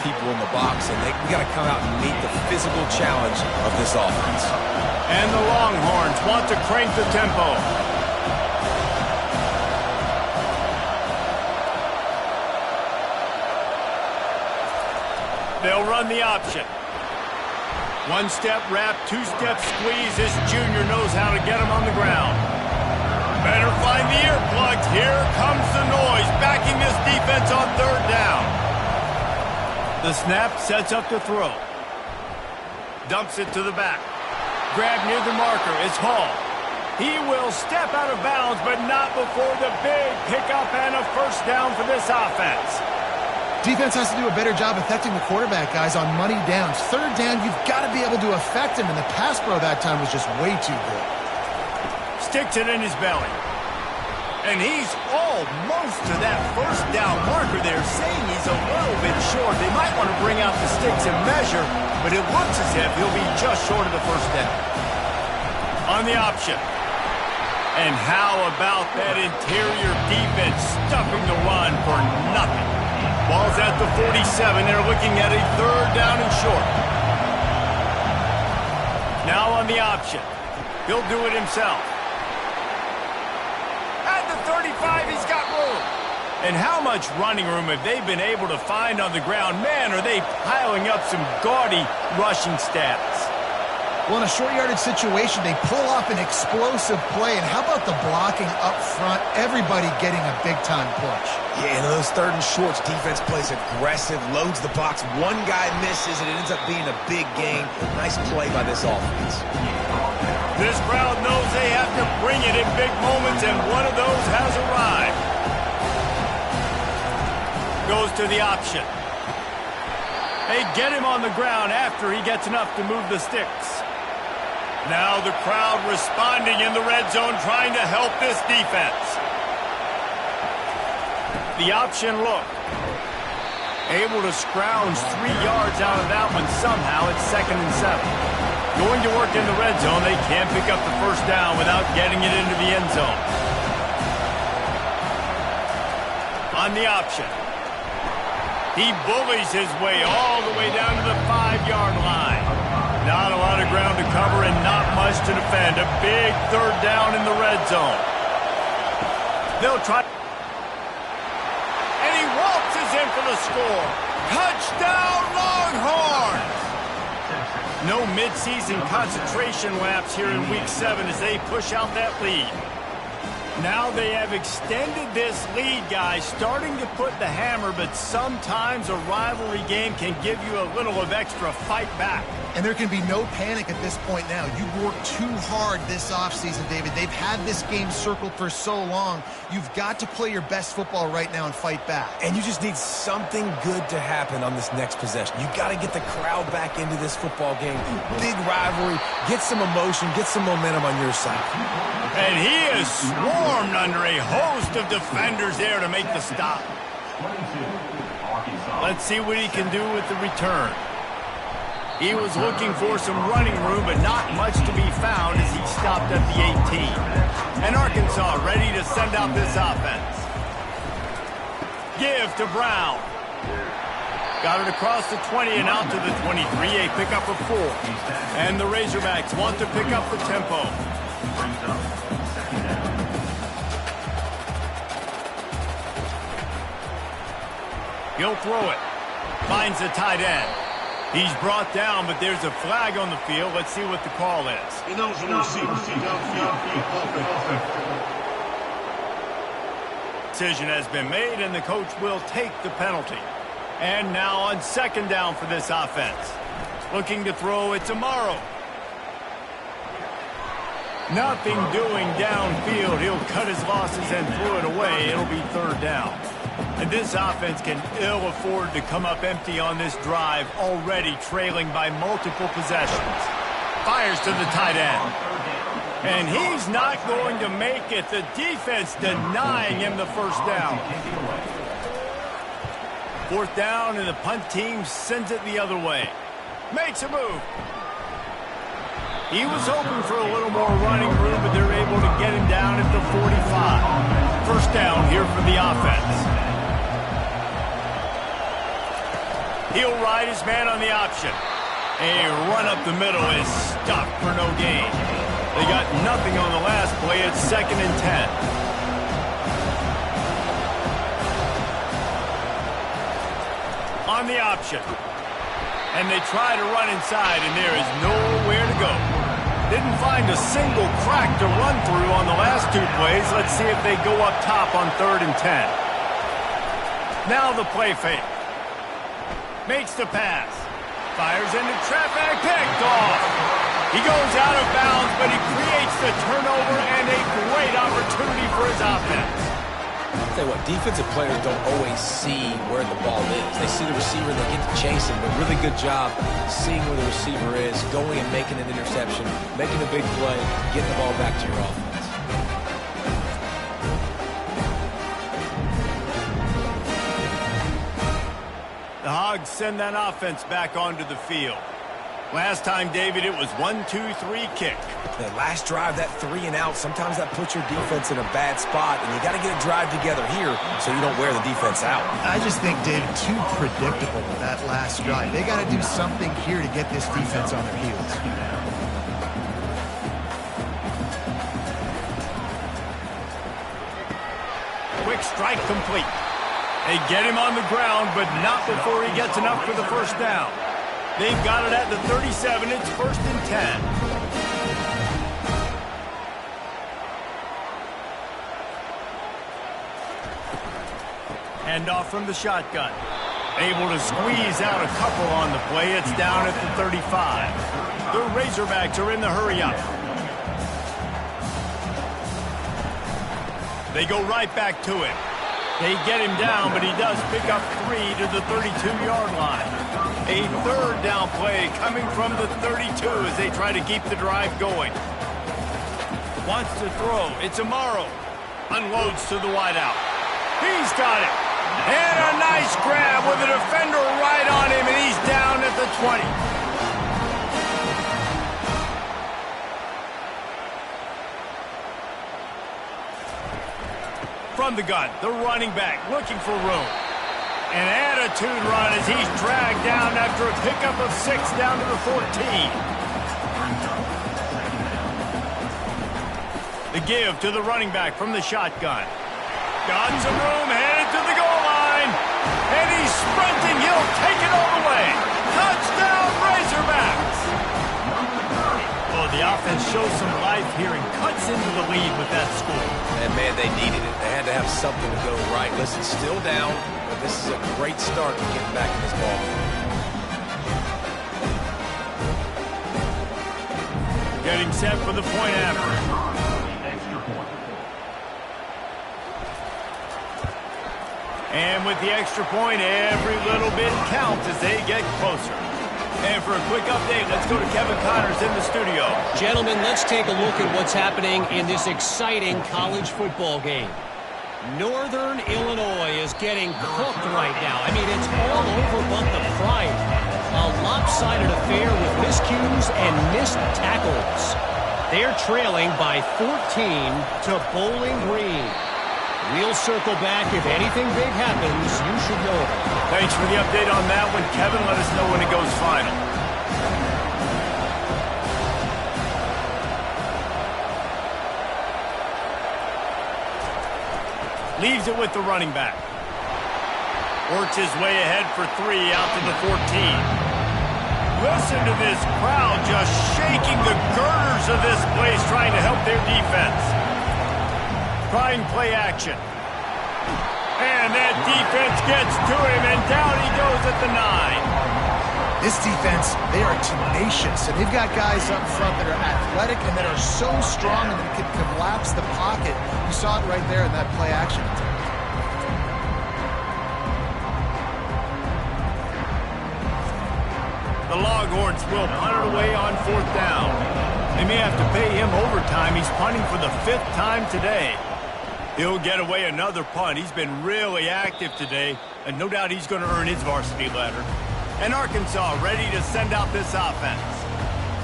people in the box, and we got to come out and meet the physical challenge of this offense. And the Longhorns want to crank the tempo. They'll run the option. One-step wrap, two-step squeeze. This junior knows how to get him on the ground. Better find the earplugs. Here comes the noise, backing this defense on third down. The snap sets up the throw. Dumps it to the back. Grab near the marker. It's Hall. He will step out of bounds, but not before the big pickup and a first down for this offense. Defense has to do a better job affecting the quarterback, guys, on money downs. Third down, you've got to be able to affect him, and the pass pro that time was just way too good. Sticks it in his belly. And he's almost to that first down marker there, saying he's a little bit short. They might want to bring out the sticks and measure, but it looks as if he'll be just short of the first down. On the option. And how about that interior defense stuffing the run for nothing? Ball's at the 47. They're looking at a third down and short. Now on the option. He'll do it himself. At the 35, he's got room. And how much running room have they been able to find on the ground? Man, are they piling up some gaudy rushing stats. Well, in a short yardage situation, they pull off an explosive play. And how about the blocking up front? Everybody getting a big-time push. Yeah, and those third and shorts, defense plays aggressive, loads the box. One guy misses, and it ends up being a big gain. Nice play by this offense. This crowd knows they have to bring it in big moments, and one of those has arrived. Goes to the option. They get him on the ground after he gets enough to move the sticks. Now the crowd responding in the red zone, trying to help this defense. The option look. Able to scrounge 3 yards out of that one somehow. It's 2nd and 7. Going to work in the red zone. They can't pick up the first down without getting it into the end zone. On the option. He bullies his way all the way down to the 5-yard line. Not a lot of ground to cover and not much to defend. A big third down in the red zone. They'll try. And he waltzes in for the score. Touchdown, Longhorns! No midseason concentration laps here in Week 7 as they push out that lead. Now they have extended this lead, guys, starting to put the hammer, but sometimes a rivalry game can give you a little of extra fight back. And there can be no panic at this point now. You've worked too hard this offseason, David. They've had this game circled for so long. You've got to play your best football right now and fight back. And you just need something good to happen on this next possession. You got to get the crowd back into this football game. Big rivalry. Get some emotion. Get some momentum on your side. And he is swarmed under a host of defenders there to make the stop. Let's see what he can do with the return. He was looking for some running room, but not much to be found as he stopped at the 18. And Arkansas ready to send out this offense. Give to Brown. Got it across the 20 and out to the 23. A pickup of 4. And the Razorbacks want to pick up the tempo. He'll throw it. Finds the tight end. He's brought down, but there's a flag on the field. Let's see what the call is. Decision has been made, and the coach will take the penalty. And now on 2nd down for this offense. Looking to throw it tomorrow. Nothing doing downfield. He'll cut his losses and throw it away. It'll be 3rd down. And this offense can ill afford to come up empty on this drive, already trailing by multiple possessions. Fires to the tight end. And he's not going to make it. The defense denying him the first down. 4th down, and the punt team sends it the other way. Makes a move. He was hoping for a little more running room, but they're able to get him down at the 45. First down here for the offense. He'll ride his man on the option. A run up the middle is stopped for no gain. They got nothing on the last play. It's 2nd and 10. On the option. And they try to run inside, and there is nowhere to go. Didn't find a single crack to run through on the last 2 plays. Let's see if they go up top on 3rd and 10. Now the play fake. Makes the pass. Fires into traffic. Picked off. He goes out of bounds, but he creates the turnover and a great opportunity for his offense. I'll tell you what, defensive players don't always see where the ball is. They see the receiver and they get to chase him, but really good job seeing where the receiver is, going and making an interception, making a big play, getting the ball back to your offense. The Hogs send that offense back onto the field. Last time, David, it was 1-2-3 kick. That last drive, that 3 and out, sometimes that puts your defense in a bad spot, and you got to get a drive together here so you don't wear the defense out. I just think, David, too predictable with that last drive. They got to do something here to get this defense on their heels. Quick strike complete. They get him on the ground, but not before he gets enough for the first down. They've got it at the 37. It's 1st and 10. Handoff from the shotgun. Able to squeeze out a couple on the play. It's down at the 35. The Razorbacks are in the hurry-up. They go right back to him. They get him down, but he does pick up 3 to the 32-yard line. A 3rd down play coming from the 32 as they try to keep the drive going. Wants to throw. It's Amaro. Unloads to the wideout. He's got it. And a nice grab with a defender right on him, and he's down at the 20. From the gun, the running back looking for room. An attitude run as he's dragged down after a pickup of 6 down to the 14. The give to the running back from the shotgun. Got some room, headed to the goal line. And he's sprinting. He'll take it all the way. Touchdown, Razorbacks. Oh, the offense shows some life here and cuts into the lead with that score. And, man, they needed it. They had to have something to go right. Listen, still down, but this is a great start to getting back in this ball game. Getting set for the point after. And with the extra point, every little bit counts as they get closer. And for a quick update, let's go to Kevin Connors in the studio. Gentlemen, let's take a look at what's happening in this exciting college football game. Northern Illinois is getting cooked right now. I mean, it's all over but the pride. A lopsided affair with miscues and missed tackles. They're trailing by 14 to Bowling Green. We'll circle back. If anything big happens, you should know it. Thanks for the update on that one, Kevin. Let us know when it goes final. Leaves it with the running back. Works his way ahead for 3 out to the 14. Listen to this crowd just shaking the girders of this place trying to help their defense. Trying play action. And that defense gets to him, and down he goes at the 9. This defense, they are tenacious, and they've got guys up front that are athletic and that are so strong and that can collapse the pocket. You saw it right there in that play action. The Longhorns will punt it away on 4th down. They may have to pay him overtime. He's punting for the 5th time today. He'll get away another punt. He's been really active today, and no doubt he's going to earn his varsity letter. And Arkansas ready to send out this offense.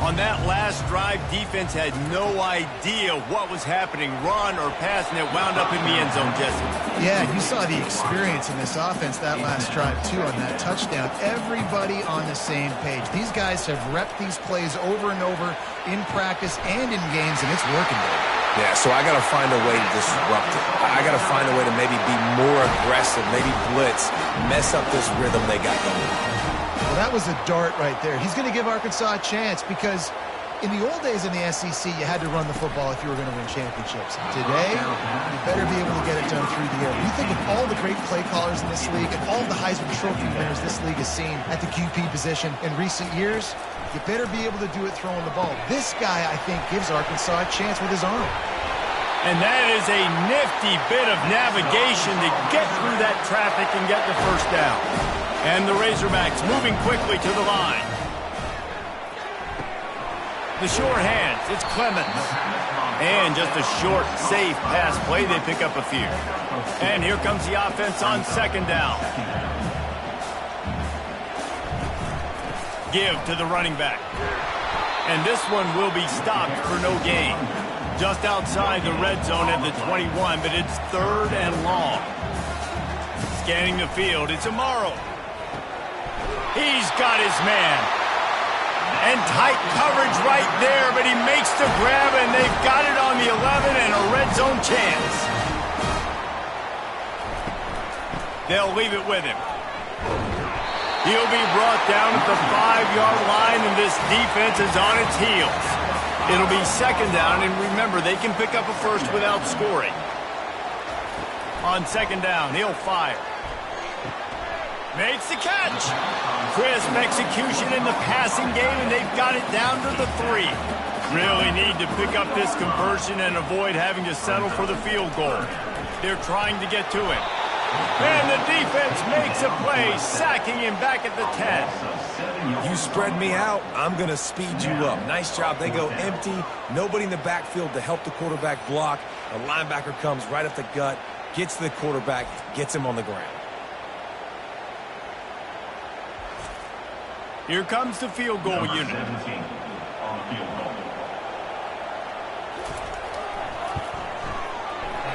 On that last drive, defense had no idea what was happening, run or pass, and it wound up in the end zone, Jesse. Yeah, you saw the experience in this offense that last drive, too, on that touchdown. Everybody on the same page. These guys have repped these plays over and over in practice and in games, and it's working, Dave. Yeah, so I got to find a way to disrupt it. I got to find a way to maybe be more aggressive, maybe blitz, mess up this rhythm they got going. Well, that was a dart right there. He's going to give Arkansas a chance because in the old days in the SEC, you had to run the football if you were going to win championships. Today, you better be able to get it done through the air. You think of all the great play callers in this league and all the Heisman Trophy winners this league has seen at the QP position in recent years, you better be able to do it throwing the ball. This guy, I think, gives Arkansas a chance with his arm. And that is a nifty bit of navigation to get through that traffic and get the first down. And the Razorbacks moving quickly to the line. The short hands, it's Clemens. And just a short, safe pass play, they pick up a few. And here comes the offense on second down. Give to the running back. And this one will be stopped for no gain. Just outside the red zone at the 21, but it's third and long. Scanning the field, it's Amaro. He's got his man. And tight coverage right there, but he makes the grab, and they've got it on the 11 and a red zone chance. They'll leave it with him. He'll be brought down at the 5-yard line, and this defense is on its heels. It'll be second down, and remember, they can pick up a first without scoring. On second down, he'll fire. Makes the catch. Crisp execution in the passing game, and they've got it down to the 3. Really need to pick up this conversion and avoid having to settle for the field goal. They're trying to get to it. And the defense makes a play, sacking him back at the 10. You spread me out, I'm going to speed you up. Nice job. They go empty. Nobody in the backfield to help the quarterback block. The linebacker comes right up the gut, gets to the quarterback, gets him on the ground. Here comes the field goal unit.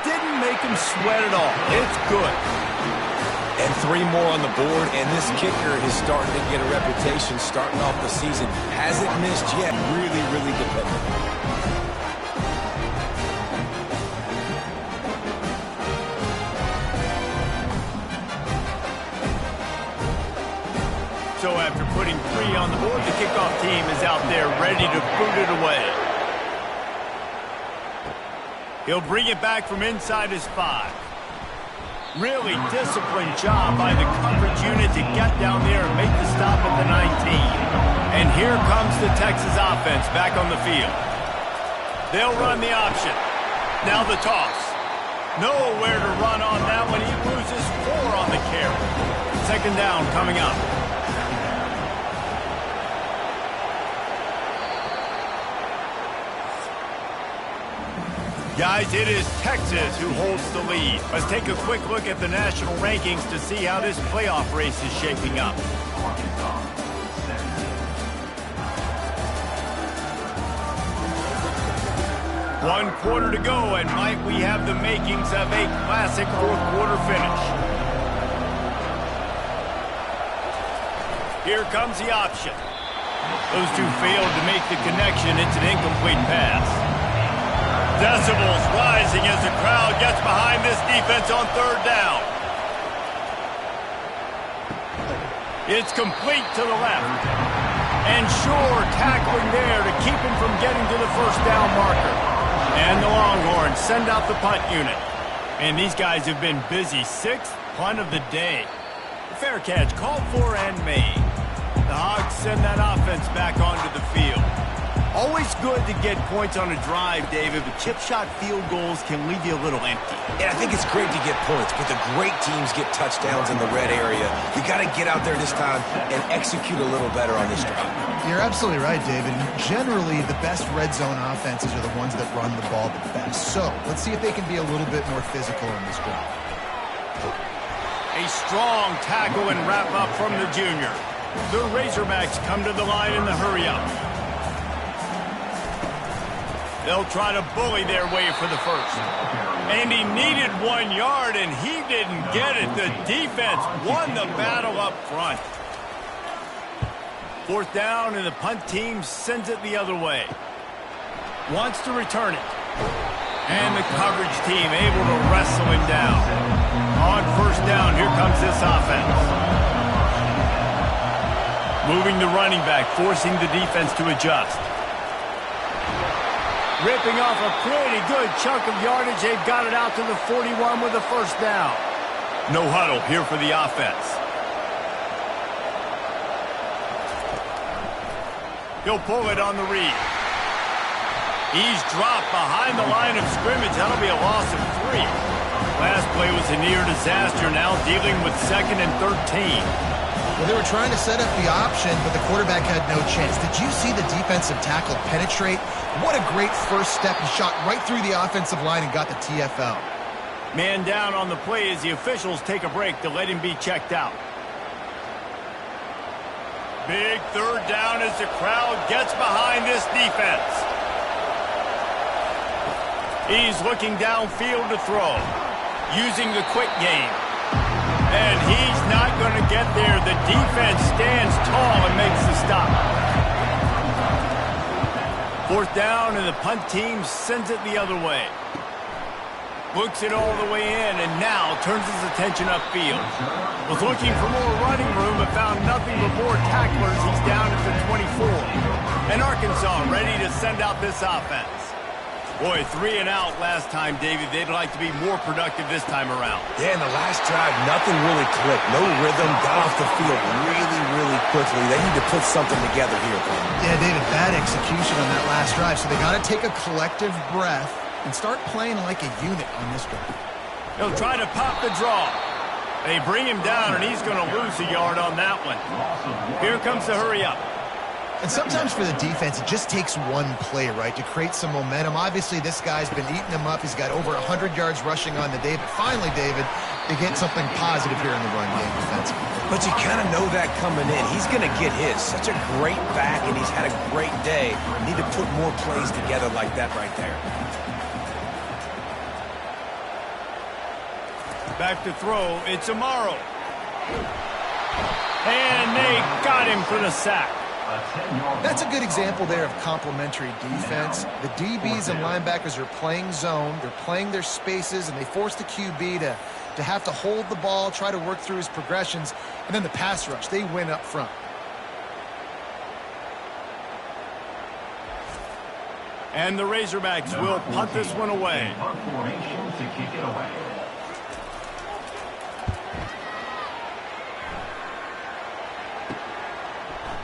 Didn't make him sweat at all. It's good. And 3 more on the board, and this kicker is starting to get a reputation starting off the season. Hasn't missed yet. Really, really dependable. So after putting 3 on the board, the kickoff team is out there ready to boot it away. He'll bring it back from inside his 5. Really disciplined job by the coverage unit to get down there and make the stop at the 19. And here comes the Texas offense back on the field. They'll run the option. Now the toss. Nowhere to run on that one. He loses 4 on the carry. Second down coming up. Guys, it is Texas who holds the lead. Let's take a quick look at the national rankings to see how this playoff race is shaping up. One quarter to go, and might we have the makings of a classic fourth-quarter finish. Here comes the option. Those two failed to make the connection. It's an incomplete pass. Decibels rising as the crowd gets behind this defense on third down. It's complete to the left. And sure, tackling there to keep him from getting to the first down marker. And the Longhorns send out the punt unit. And these guys have been busy. 6th punt of the day. The fair catch called for and made. The Hogs send that offense back onto the field. Always good to get points on a drive, David, but chip shot field goals can leave you a little empty. Yeah, I think it's great to get points, but the great teams get touchdowns in the red area. You got to get out there this time and execute a little better on this drive. You're absolutely right, David. Generally, the best red zone offenses are the ones that run the ball the best. So let's see if they can be a little bit more physical in this drive. A strong tackle and wrap up from the junior. The Razorbacks come to the line in the hurry-up. They'll try to bully their way for the first. And he needed 1 yard, and he didn't get it. The defense won the battle up front. Fourth down, and the punt team sends it the other way. Wants to return it. And the coverage team able to wrestle him down. On first down, here comes this offense. Moving the running back, forcing the defense to adjust. Ripping off a pretty good chunk of yardage. They've got it out to the 41 with a first down. No huddle here for the offense. He'll pull it on the read. He's dropped behind the line of scrimmage. That'll be a loss of 3. Last play was a near disaster. Now dealing with 2nd and 13. Well, they were trying to set up the option, but the quarterback had no chance. Did you see the defensive tackle penetrate? What a great first step. He shot right through the offensive line and got the TFL. Man down on the play as the officials take a break to let him be checked out. Big third down as the crowd gets behind this defense. He's looking downfield to throw, using the quick game. And he's not going to get there. The defense stands tall and makes the stop. Fourth down, and the punt team sends it the other way. Looks it all the way in, and now turns his attention upfield. Was looking for more running room, but found nothing but more tacklers. He's down at the 24. And Arkansas ready to send out this offense. Boy, 3 and out last time, David. They'd like to be more productive this time around. Yeah, in the last drive, nothing really clicked. No rhythm, got off the field really quickly. They need to put something together here. Yeah, David, bad execution on that last drive. So they got to take a collective breath and start playing like a unit on this drive. He'll try to pop the draw. They bring him down, and he's going to lose a yard on that one. Here comes the hurry up. And sometimes for the defense, it just takes one play, right, to create some momentum. Obviously, this guy's been eating him up. He's got over 100 yards rushing on the day. But finally, David, they get something positive here in the run game defensively. But you kind of know that coming in. He's going to get his. Such a great back, and he's had a great day. Need to put more plays together like that right there. Back to throw. It's Amaro. And they got him for the sack. That's a good example there of complementary defense. The DBs and linebackers are playing zone. They're playing their spaces, and they force the QB to have to hold the ball, try to work through his progressions, and then the pass rush. They win up front. And the Razorbacks will punt this one away.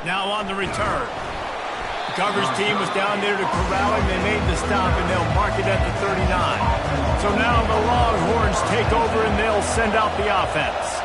Now on the return. The coverage team was down there to corral him. They made the stop, and they'll mark it at the 39. So now the Longhorns take over, and they'll send out the offense.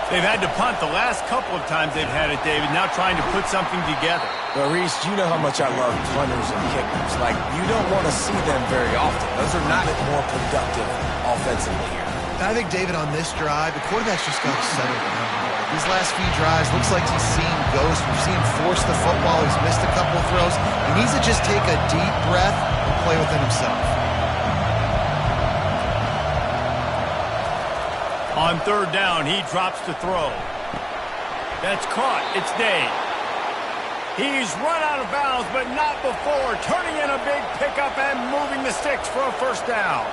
They've had to punt the last couple of times they've had it, David, now trying to put something together. Well, Reese, you know how much I love punters and kickers. Like, you don't want to see them very often. Those are not more productive offensively here. I think, David, on this drive, the quarterback's just got to settle down. These last few drives, looks like he's seen ghosts. We've seen him force the football. He's missed a couple of throws. He needs to just take a deep breath and play within himself. On third down, he drops to throw. That's caught. It's Day. He's run out of bounds, but not before. Turning in a big pickup and moving the sticks for a first down.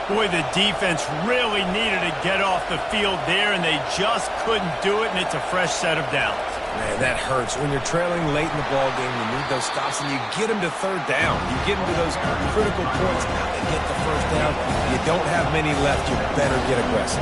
Boy, the defense really needed to get off the field there, and they just couldn't do it, and it's a fresh set of downs. Man, that hurts. When you're trailing late in the ball game, you need those stops, and you get them to third down. You get them to those critical points and get the first down. You don't have many left. You better get aggressive.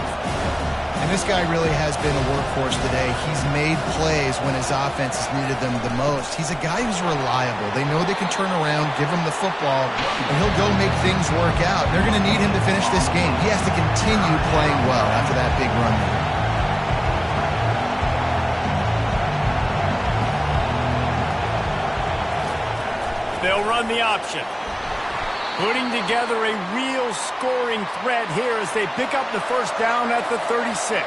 And this guy really has been a workhorse today. He's made plays when his offense has needed them the most. He's a guy who's reliable. They know they can turn around, give him the football, and he'll go make things work out. They're going to need him to finish this game. He has to continue playing well after that big run there. They'll run the option. Putting together a real scoring threat here as they pick up the first down at the 36.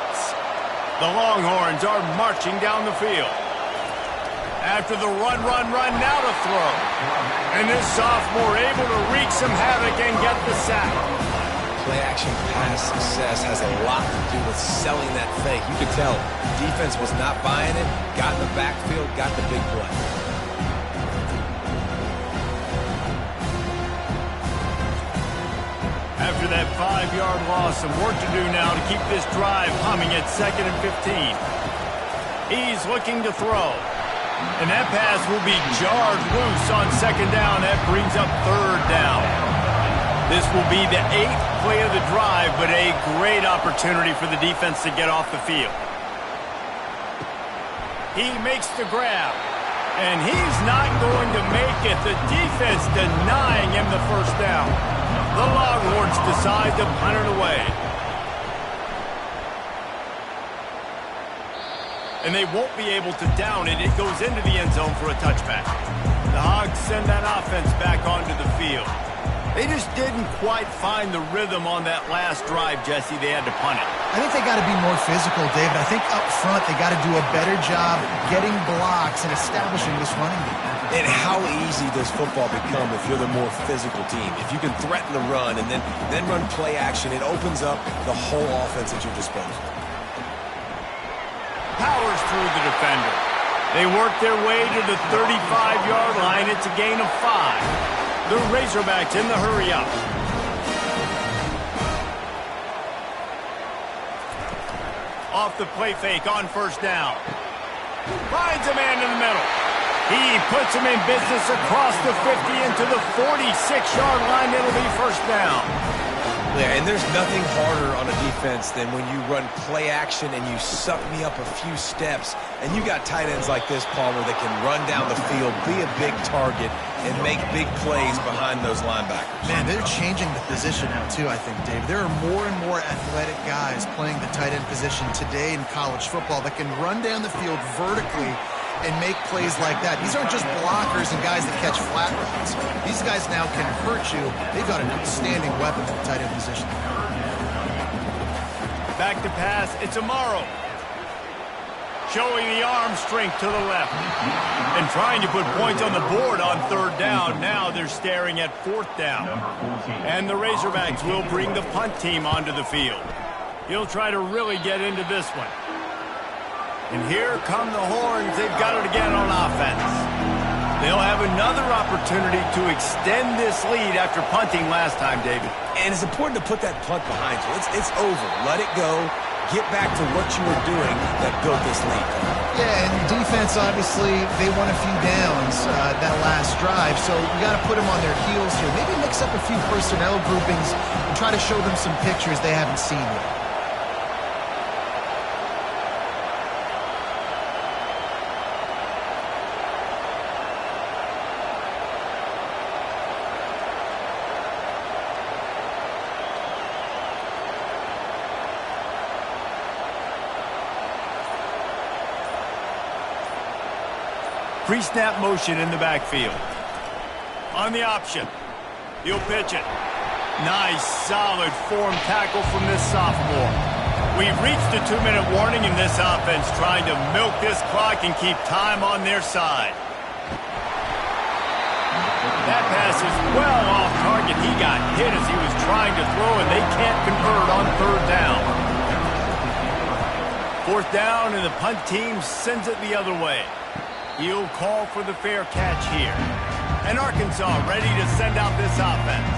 The Longhorns are marching down the field. After the run, now to throw. And this sophomore able to wreak some havoc and get the sack. Play-action pass success has a lot to do with selling that fake. You could tell defense was not buying it, got in the backfield, got the big play. After that 5-yard loss, some work to do now to keep this drive humming at 2nd and 15. He's looking to throw. And that pass will be jarred loose on 2nd down. That brings up 3rd down. This will be the 8th play of the drive, but a great opportunity for the defense to get off the field. He makes the grab. And he's not going to make it. The defense denying him the 1st down. The Longhorns decide to punt it away. And they won't be able to down it. It goes into the end zone for a touchback. The Hogs send that offense back onto the field. They just didn't quite find the rhythm on that last drive, Jesse. They had to punt it. I think they got to be more physical, David. I think up front they got to do a better job getting blocks and establishing this running game. And how easy does football become if you're the more physical team? If you can threaten the run and then run play action, it opens up the whole offense at your disposal. Powers through the defender. They work their way to the 35-yard line. It's a gain of 5. The Razorbacks in the hurry up. Off the play fake on 1st down. Finds a man in the middle. He puts him in business across the 50 into the 46-yard line. It'll be 1st down. Yeah, and there's nothing harder on a defense than when you run play action and you suck me up a few steps, and you got tight ends like this, Palmer, that can run down the field, be a big target, and make big plays behind those linebackers. Man, they're changing the position now, too, I think, Dave. There are more and more athletic guys playing the tight end position today in college football that can run down the field vertically and make plays like that. These aren't just blockers and guys that catch flat routes. These guys now can hurt you. They've got an outstanding weapon at the tight end position. Back to pass. It's Amaro. Showing the arm strength to the left. And trying to put points on the board on 3rd down. Now they're staring at 4th down. And the Razorbacks will bring the punt team onto the field. He'll try to really get into this one. And here come the Horns. They've got it again on offense. They'll have another opportunity to extend this lead after punting last time, David. And it's important to put that punt behind you. It's over. Let it go. Get back to what you were doing that built this lead. Yeah, and defense, obviously, they won a few downs that last drive, so you got to put them on their heels here. Maybe mix up a few personnel groupings and try to show them some pictures they haven't seen yet. Pre-snap motion in the backfield. On the option. He'll pitch it. Nice, solid form tackle from this sophomore. We've reached a 2-minute warning in this offense, trying to milk this clock and keep time on their side. That pass is well off target. He got hit as he was trying to throw, and they can't convert on 3rd down. 4th down, and the punt team sends it the other way. He'll call for the fair catch here. And Arkansas ready to send out this offense.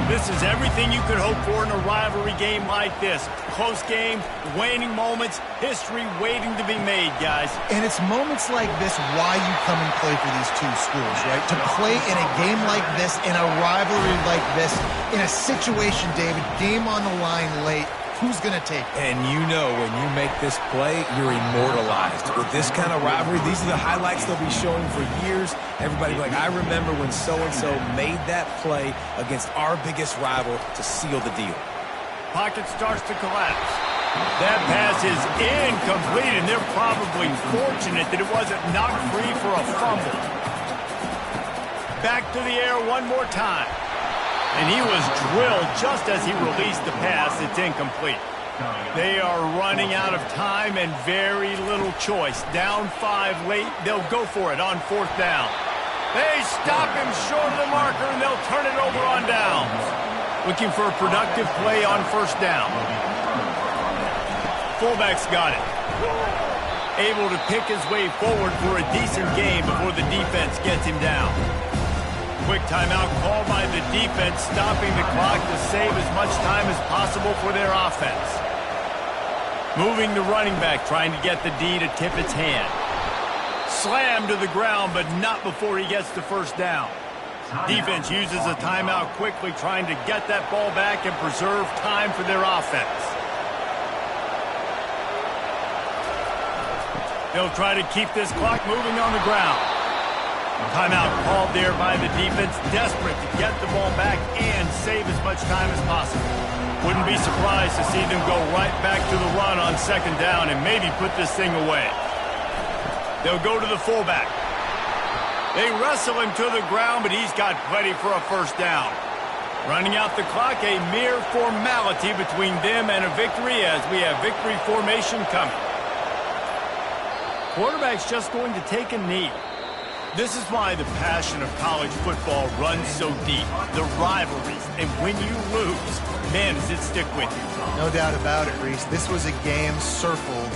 This is everything you could hope for in a rivalry game like this. Close game, waning moments, history waiting to be made, guys. And it's moments like this why you come and play for these two schools, right? To play in a game like this, in a rivalry like this, in a situation, David, game on the line late, who's going to take it? And you know when you make this play, you're immortalized. With this kind of rivalry, these are the highlights they'll be showing for years. Everybody like, I remember when so-and-so made that play against our biggest rival to seal the deal. Pocket starts to collapse. That pass is incomplete, and they're probably fortunate that it wasn't knocked free for a fumble. Back to the air one more time. And he was drilled just as he released the pass. It's incomplete. They are running out of time and very little choice. Down 5 late, they'll go for it on 4th down. They stop him short of the marker, and they'll turn it over on downs. Looking for a productive play on 1st down. Fullback's got it. Able to pick his way forward for a decent game before the defense gets him down. Quick timeout called by the defense, stopping the clock to save as much time as possible for their offense. Moving the running back, trying to get the D to tip its hand. Slammed to the ground, but not before he gets to 1st down. Defense uses a timeout quickly, trying to get that ball back and preserve time for their offense. They'll try to keep this clock moving on the ground. Timeout called there by the defense, desperate to get the ball back and save as much time as possible. Wouldn't be surprised to see them go right back to the run on 2nd down and maybe put this thing away. They'll go to the fullback. They wrestle him to the ground, but he's got plenty for a 1st down. Running out the clock, a mere formality between them and a victory as we have victory formation coming. Quarterback's just going to take a knee. This is why the passion of college football runs so deep. The rivalries, and when you lose, man, does it stick with you. No doubt about it, Reese. This was a game circled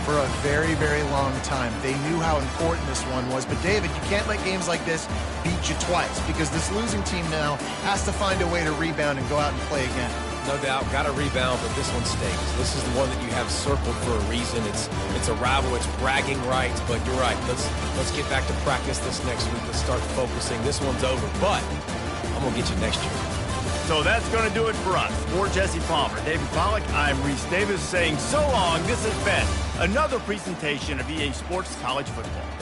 for a very, very long time. They knew how important this one was. But, David, you can't let games like this beat you twice because this losing team now has to find a way to rebound and go out and play again. No doubt, got to rebound, but this one stinks. This is the one that you have circled for a reason. It's a rival, it's bragging rights, but you're right. Let's get back to practice this next week. Let's start focusing. This one's over, but I'm going to get you next year. So that's going to do it for us. For Jesse Palmer, David Pollack, I'm Reese Davis saying so long. This has been another presentation of EA Sports College Football.